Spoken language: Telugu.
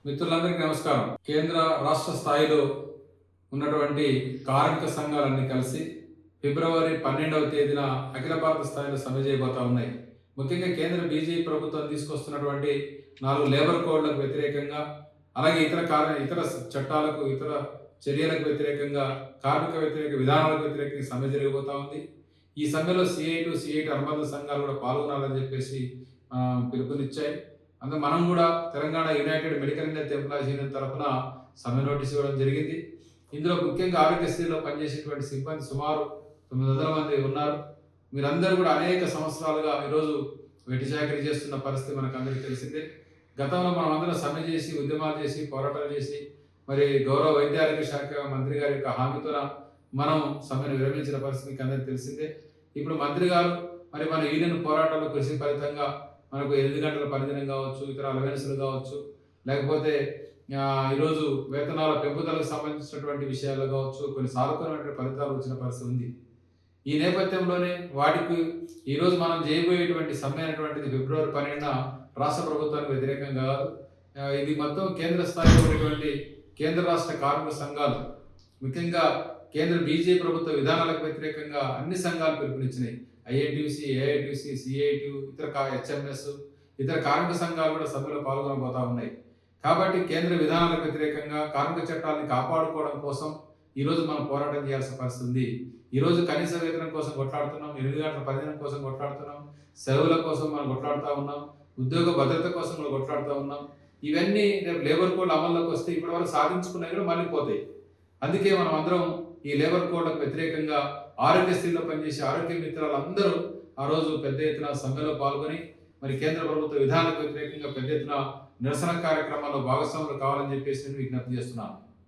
మిత్రులందరికీ నమస్కారం. కేంద్ర రాష్ట్ర స్థాయిలో ఉన్నటువంటి కార్మిక సంఘాలన్నీ కలిసి ఫిబ్రవరి 12వ తేదీన అఖిల భారత స్థాయిలో సమ్మె చేయబోతా ఉన్నాయి. ముఖ్యంగా కేంద్ర బీజేపీ ప్రభుత్వం తీసుకొస్తున్నటువంటి 4 లేబర్ కోడ్లకు వ్యతిరేకంగా, అలాగే ఇతర చట్టాలకు, ఇతర చర్యలకు వ్యతిరేకంగా, కార్మిక వ్యతిరేక విధానాలకు వ్యతిరేకంగా సమ్మె జరగబోతా ఉంది. ఈ సమ్మెలో సిఐటి అనుబంధ సంఘాలు కూడా పాల్గొనాలని చెప్పేసి పిలుపునిచ్చాయి. అందుకే మనం కూడా Telangana United medical and health employees union తరఫున సమ్మె నోటీస్ ఇవ్వడం జరిగింది. ఇందులో ముఖ్యంగా ఆరోగ్యశ్రీలో పనిచేసేటువంటి సిబ్బంది సుమారు 900 మంది ఉన్నారు. మీరందరూ కూడా అనేక సంవత్సరాలుగా ఈరోజు వెట్టి చాకరీ చేస్తున్న పరిస్థితి మనకు అందరికీ తెలిసిందే. గతంలో మనం అందరం సమ్మె చేసి, ఉద్యమాలు చేసి, పోరాటాలు చేసి, మరి గౌరవ వైద్య ఆరోగ్య శాఖ మంత్రి గారి యొక్క హామీతో మనం సమ్మెను విరమించిన పరిస్థితి మీకు అందరికీ తెలిసిందే. ఇప్పుడు మంత్రి గారు మరి మన యూనియన్ పోరాటాల కృషి ఫలితంగా మనకు 8 గంటల పనిదినం కావచ్చు, ఇతర అలవెన్సులు కావచ్చు, లేకపోతే ఈరోజు వేతనాల పెంపుదలకు సంబంధించినటువంటి విషయాలు కావచ్చు, కొన్ని సానుకూలమైన ఫలితాలు వచ్చిన పరిస్థితి ఉంది. ఈ నేపథ్యంలోనే వాటికి ఈరోజు మనం చేయబోయేటువంటి సమ్మె అనేటువంటిది ఫిబ్రవరి 12న రాష్ట్ర ప్రభుత్వానికి వ్యతిరేకంగా కాదు. ఇది మొత్తం కేంద్ర స్థాయిలో ఉన్నటువంటి కేంద్ర రాష్ట్ర కార్మిక సంఘాలు, ముఖ్యంగా కేంద్ర బీజేపీ ప్రభుత్వ విధానాలకు వ్యతిరేకంగా అన్ని సంఘాలు పిలుపునిచ్చినాయి. ఐఎన్టీయూసీ, ఏఐటీయూసీ, సిఐటి, ఇతర హెచ్ఎంఎస్, ఇతర కార్మిక సంఘాలు కూడా సభలో పాల్గొనబోతా ఉన్నాయి. కాబట్టి కేంద్ర విధానాలకు వ్యతిరేకంగా కార్మిక చట్టాలను కాపాడుకోవడం కోసం ఈరోజు మనం పోరాటం చేయాల్సిన పరిస్థితి ఉంది. ఈరోజు కనీస వేతనం కోసం కొట్లాడుతున్నాం, 8 గంటల పనిదినం కోసం కొట్లాడుతున్నాం, సెలవుల కోసం మనం కొట్లాడుతూ ఉన్నాం, ఉద్యోగ భద్రత కోసం మనం కొట్లాడుతూ ఉన్నాం. ఇవన్నీ రేపు లేబర్ కోడ్ అమల్లోకి వస్తే ఇప్పటివరకు సాధించుకున్నవి కూడా మళ్ళీ పోతాయి. అందుకే మనం అందరం ఈ లేబర్ కోడ్లకు వ్యతిరేకంగా ఆరోగ్యశ్రీలో పనిచేసే ఆరోగ్య మిత్రులందరూ ఆ రోజు పెద్ద ఎత్తున సమ్మెలో పాల్గొని మరి కేంద్ర ప్రభుత్వ విధానాలకు వ్యతిరేకంగా పెద్ద ఎత్తున నిరసన కార్యక్రమాల్లో భాగస్వాములు కావాలని చెప్పేసి నేను విజ్ఞప్తి చేస్తున్నాను.